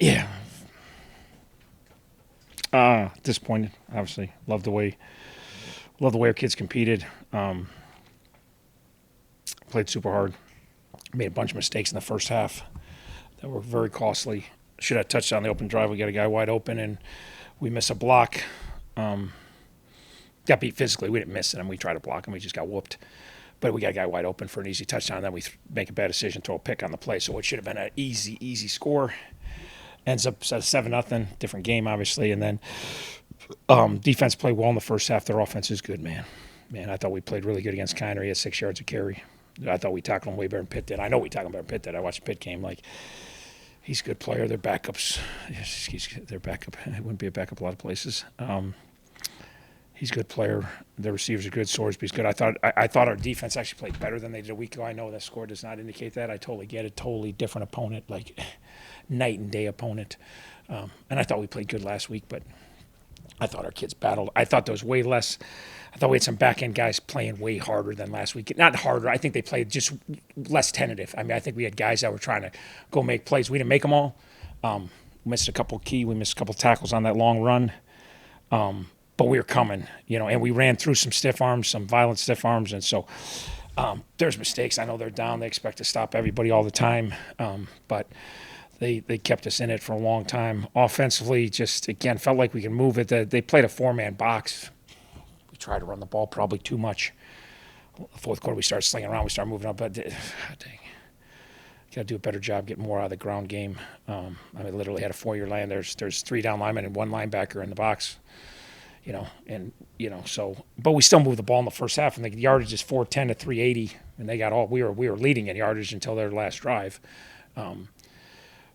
Yeah. Disappointed, obviously. Love the way our kids competed. Played super hard. Made a bunch of mistakes in the first half that were very costly. Should have touched on the open drive. We got a guy wide open, and we miss a block. Got beat physically. We didn't miss it, and we tried to block him. We just got whooped. But we got a guy wide open for an easy touchdown. And then we make a bad decision, throw a pick on the play. So it should have been an easy score. Ends up 7-0. Different game, obviously. And then defense played well in the first half. Their offense is good, man. Man, I thought we played really good against Kiner. He had 6 yards of carry. I thought we tackled him way better than Pitt did. I know we tackled him better than Pitt did. I watched the Pitt game. Like, he's a good player. Their backups, their backup. It wouldn't be a backup a lot of places. He's a good player. The receivers are good. Sorsby's good. I thought our defense actually played better than they did a week ago. I know that score does not indicate that. I totally get it. Totally different opponent, like night and day opponent. And I thought we played good last week, but I thought our kids battled. I thought there was way less. I thought we had some back-end guys playing way harder than last week. Not harder. I think they played just less tentative. I mean, I think we had guys that were trying to go make plays. We didn't make them all. We missed a couple tackles on that long run. But we were coming, and we ran through some stiff arms, some violent stiff arms. And so there's mistakes. I know they're down. They expect to stop everybody all the time. But they kept us in it for a long time. Offensively, just, again, felt like we could move it. They played a 4-man box. We tried to run the ball probably too much. Fourth quarter, we started slinging around. We started moving up. But, dang, got to do a better job getting more out of the ground game. Literally had a 4-year line. There's 3 down linemen and 1 linebacker in the box. But we still moved the ball in the first half, and the yardage is 410 to 380, and they got all. We were leading in yardage until their last drive.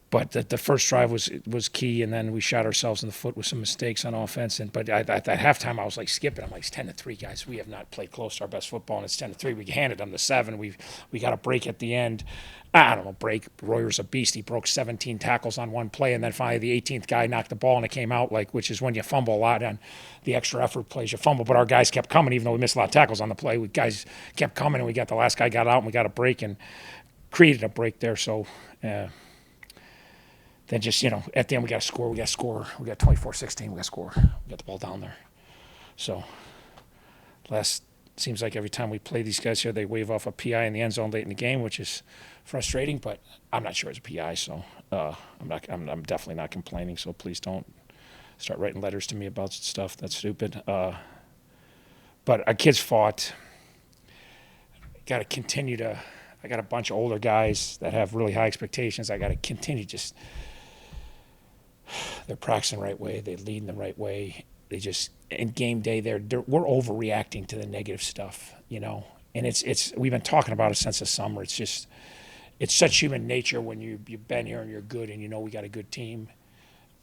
But the first drive was key, and then we shot ourselves in the foot with some mistakes on offense. But at that halftime, I was like skipping. I'm like, it's 10-3, guys. We have not played close to our best football, and it's 10-3. We handed them the 7. We got a break at the end. I don't know, break. Royer's a beast. He broke 17 tackles on one play, and then finally the 18th guy knocked the ball, and it came out, which is when you fumble a lot on the extra effort plays. You fumble, but our guys kept coming, even though we missed a lot of tackles on the play. Guys kept coming, and we got the last guy got out, and we got a break and created a break there. So then just, at the end we got to score. We got 24-16. We got to score. We got the ball down there. So seems like every time we play these guys here, they wave off a PI in the end zone late in the game, which is frustrating, but I'm not sure it's a PI, so I'm definitely not complaining, so please don't start writing letters to me about stuff that's stupid. But our kids fought. Got to continue to. I got a bunch of older guys that have really high expectations. I got to continue just. They're practicing the right way. They're leading the right way. They just, in game day, we're overreacting to the negative stuff, and it's we've been talking about it since the summer. It's just, it's such human nature when you've been here and you're good and we got a good team,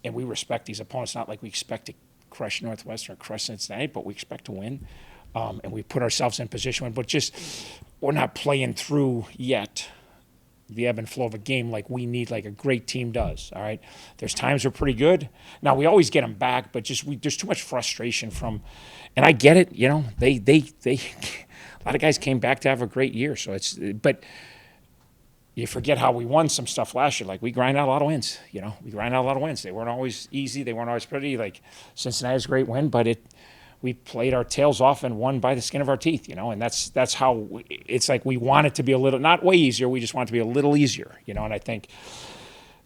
and we respect these opponents. Not like we expect to crush Northwestern or crush Cincinnati, but we expect to win, and we put ourselves in position. But just, we're not playing through yet the ebb and flow of a game like we need, like a great team does. All right, there's times we're pretty good. Now we always get them back, but there's too much frustration from, and I get it. They a lot of guys came back to have a great year. So but you forget how we won some stuff last year. Like, we grind out a lot of wins. We grind out a lot of wins. They weren't always easy. They weren't always pretty. Like, Cincinnati's a great win, but we played our tails off and won by the skin of our teeth, and that's how it's like. We want it to be a little, not way easier. We just want it to be a little easier, and I think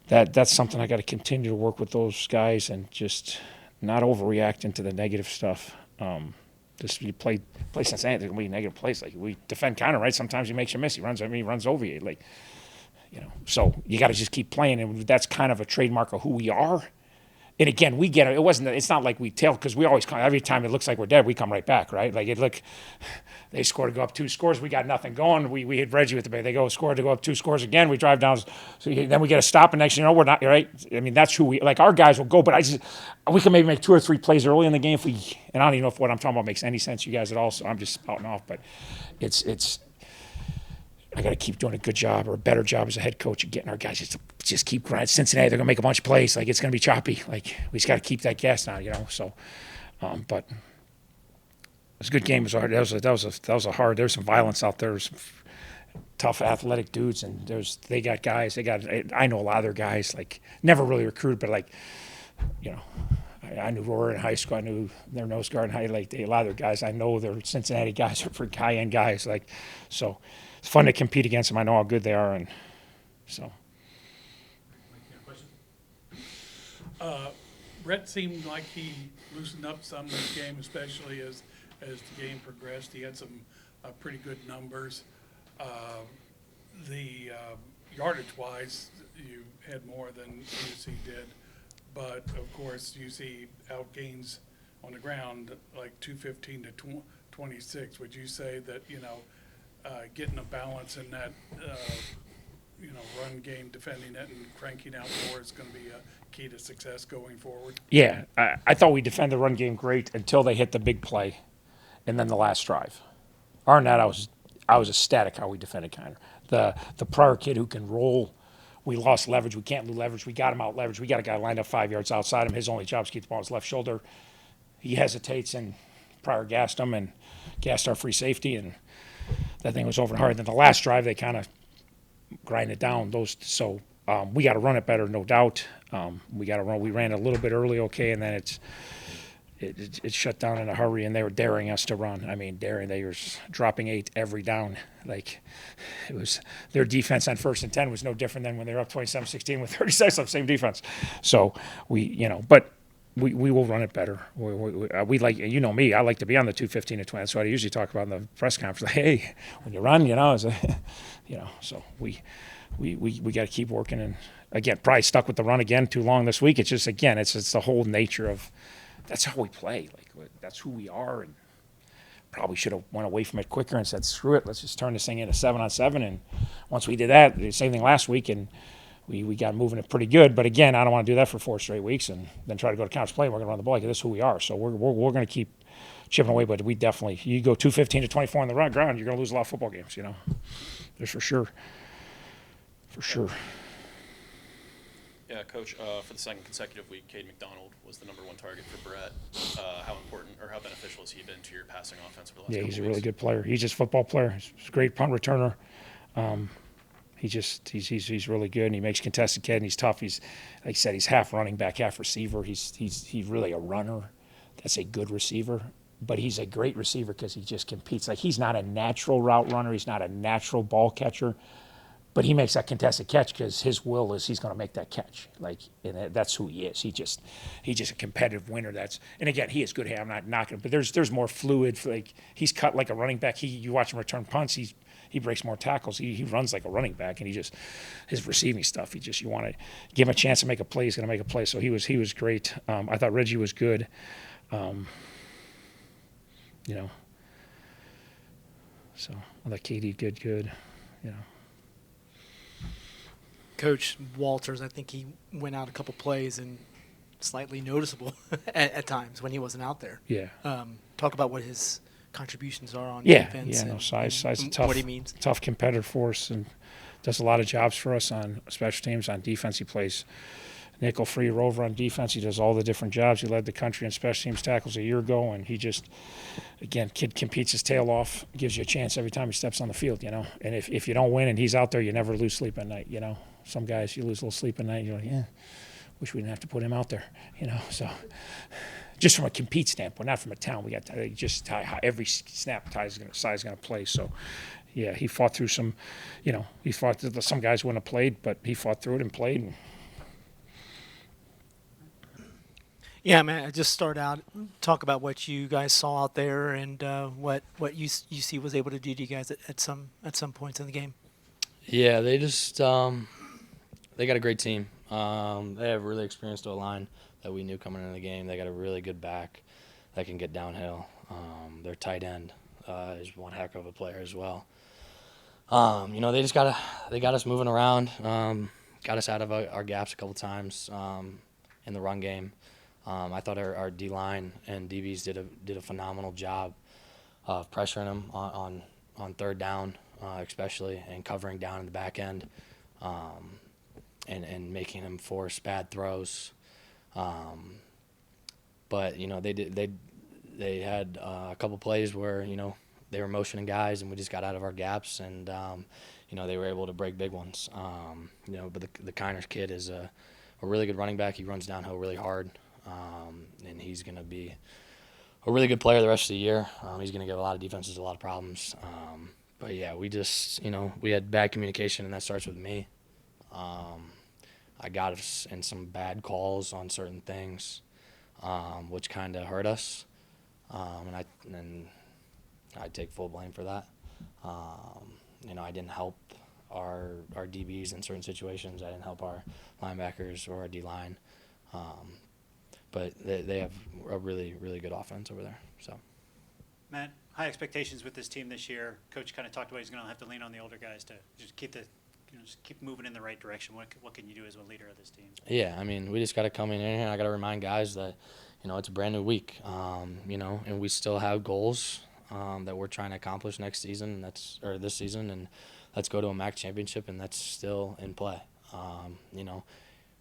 that's something I got to continue to work with those guys and just not overreact into the negative stuff. Just you play Cincinnati, there's gonna be negative plays. Like, we defend counter, right? Sometimes he makes you miss. He runs over you, like, so you got to just keep playing, and that's kind of a trademark of who we are. And again, we get it. It's not like we tail, because we always come. Every time it looks like we're dead, we come right back, right? Like, they score to go up 2 scores. We got nothing going. We hit Reggie with the bay. They score to go up 2 scores again. We drive down. So then we get a stop, and next thing you know, we're not, right? I mean, that's who we, like, our guys will go, but we can maybe make 2 or 3 plays early in the game and I don't even know if what I'm talking about makes any sense to you guys at all, so I'm just spouting off, but it's I got to keep doing a good job or a better job as a head coach of getting our guys just keep grinding. Cincinnati, they're going to make a bunch of plays. Like, it's going to be choppy. Like, we just got to keep that gas down, So, but it was a good game. It was hard. That was a hard. There was some violence out there. tough athletic dudes, and they got guys. I know a lot of their guys. Like never really recruited, but like you know, I knew Roar in high school. I knew their nose guard in high. Like a lot of their guys, I know they're Cincinnati guys are for high-end guys. Like so, it's fun to compete against them. I know how good they are, and so. Brett seemed like he loosened up some in this game, especially as the game progressed. He had some pretty good numbers. The yardage-wise, you had more than UC did, but of course UC outgains on the ground like 215 to 26. Would you say that getting a balance in that run game, defending it, and cranking out more is going to be a key to success going forward? Yeah, I thought we defended the run game great until they hit the big play, and then the last drive. Other than that, I was ecstatic how we defended Kiner. The prior kid who can roll, we lost leverage. We can't lose leverage. We got him out leverage. We got a guy lined up 5 yards outside him. His only job is to keep the ball on his left shoulder. He hesitates, and prior gassed him and gassed our free safety, and that thing was over and hard. Then the last drive, they kind of grind it down. We got to run it better, no doubt. We got to run. We ran a little bit early, okay, and then it shut down in a hurry, and they were daring us to run. I mean, daring. They were dropping 8 every down. Like it was their defense on 1st and 10 was no different than when they were up 27-16 with 30 seconds left, same defense. So but we will run it better. We like, you know me, I like to be on the 215 to 20. That's what I usually talk about in the press conference. Like, hey, when you run, so we got to keep working. And again, probably stuck with the run again too long this week. It's just, again, it's the whole nature of that's how we play. Like that's who we are. And probably should have went away from it quicker and said, screw it, let's just turn this thing into 7-on-7. And once we did that, the same thing last week, and we got moving it pretty good. But again, I don't want to do that for 4 straight weeks and then try to go to counter play. We're going to run the ball. Like, this is who we are. So we're going to keep chipping away. But we definitely, you go 215 to 24 on the ground, you're going to lose a lot of football games. There's for sure. For sure. Yeah, Coach, for the second consecutive week, Cade McDonald was the #1 target for Brett. How important or how beneficial has he been to your passing offense for the last couple he's a weeks? really good player. He's just a football player. He's a great punt returner. He's really good, and he makes contested catch, and he's tough. He's, like I said, he's half running back, half receiver. He's really a runner. That's a good receiver, but he's a great receiver because he just competes. Like, he's not a natural route runner. He's not a natural ball catcher, but he makes that contested catch because his will is he's going to make that catch. Like, and that's who he is. He's just a competitive winner. And again, he is good. Hey, I'm not knocking him, but there's more fluid. Like, he's cut like a running back. You watch him return punts. He breaks more tackles. He runs like a running back, and his receiving stuff. You want to give him a chance to make a play. He's going to make a play. So he was great. I thought Reggie was good. So I thought Katie did good. Coach Walters, I think he went out a couple plays and slightly noticeable at times when he wasn't out there. Yeah. Talk about what his contributions are on Yeah, defense. size and tough, what he means. Tough competitor for us, and does a lot of jobs for us on special teams. On defense, he plays nickel free rover on defense. He does all the different jobs. He led the country in special teams tackles a year ago, and he just, again, kid competes his tail off, gives you a chance every time he steps on the field, And if you don't win and he's out there, you never lose sleep at night, Some guys, you lose a little sleep at night, you're like, yeah, wish we didn't have to put him out there, So just from a compete standpoint, not from a talent, we got just every snap Ty's going to play. So, yeah, he fought through some, some guys wouldn't have played, but he fought through it and played. And yeah, man, I just start out, talk about what you guys saw out there and what UC was able to do to you guys at some points in the game. Yeah, they just they got a great team. They have really experienced O-line that we knew coming into the game. They got a really good back that can get downhill. Their tight end is one heck of a player as well. They got us moving around, got us out of our gaps a couple times in the run game. I thought our D-line and DBs did a phenomenal job of pressuring them on third down, especially, and covering down in the back end, and making them force bad throws. But they had a couple plays where they were motioning guys, and we just got out of our gaps, and they were able to break big ones. But the Kiners kid is a really good running back. He runs downhill really hard, and he's going to be a really good player the rest of the year. He's going to give a lot of defenses a lot of problems. But yeah, we just we had bad communication, and that starts with me. I got us in some bad calls on certain things, which kind of hurt us, and I take full blame for that. I didn't help our DBs in certain situations. I didn't help our linebackers or our D-line. But they have a really, really good offense over there. So, Matt, high expectations with this team this year. Coach kind of talked about he's going to have to lean on the older guys to just keep moving in the right direction. What can you do as a leader of this team? Yeah, I mean, we just got to come in here, and I got to remind guys that, it's a brand new week, and we still have goals that we're trying to accomplish next season, this season, and let's go to a MAC championship, and that's still in play.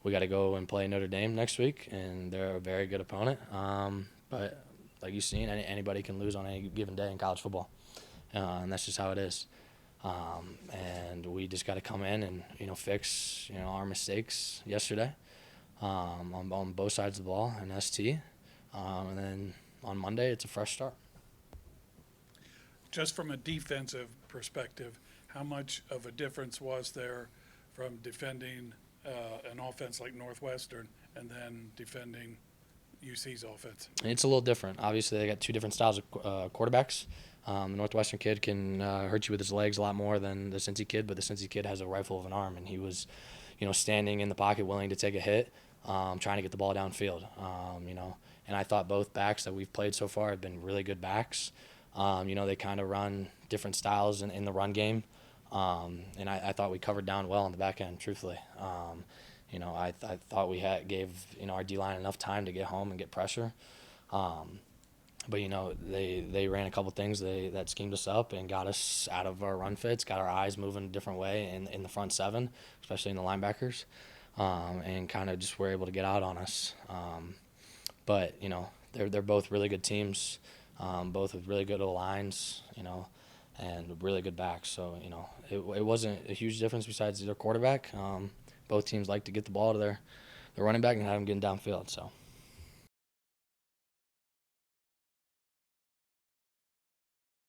We got to go and play Notre Dame next week, and they're a very good opponent. But like you've seen, anybody can lose on any given day in college football, and that's just how it is. And we just got to come in and fix our mistakes yesterday on both sides of the ball and ST, and then on Monday it's a fresh start. Just from a defensive perspective, how much of a difference was there from defending an offense like Northwestern and then defending UC's offense? It's a little different. Obviously, they got two different styles of quarterbacks. The Northwestern kid can hurt you with his legs a lot more than the Cincy kid, but the Cincy kid has a rifle of an arm, and he was, standing in the pocket, willing to take a hit, trying to get the ball downfield. And I thought both backs that we've played so far have been really good backs. They kind of run different styles in the run game. And I thought we covered down well on the back end, truthfully. I thought we gave our D-line enough time to get home and get pressure. But they ran a couple things that schemed us up and got us out of our run fits, got our eyes moving a different way in the front seven, especially in the linebackers, and kind of just were able to get out on us. But they're both really good teams, both with really good lines, and really good backs. So it wasn't a huge difference besides their quarterback. Both teams like to get the ball to their running back and have them getting downfield. So.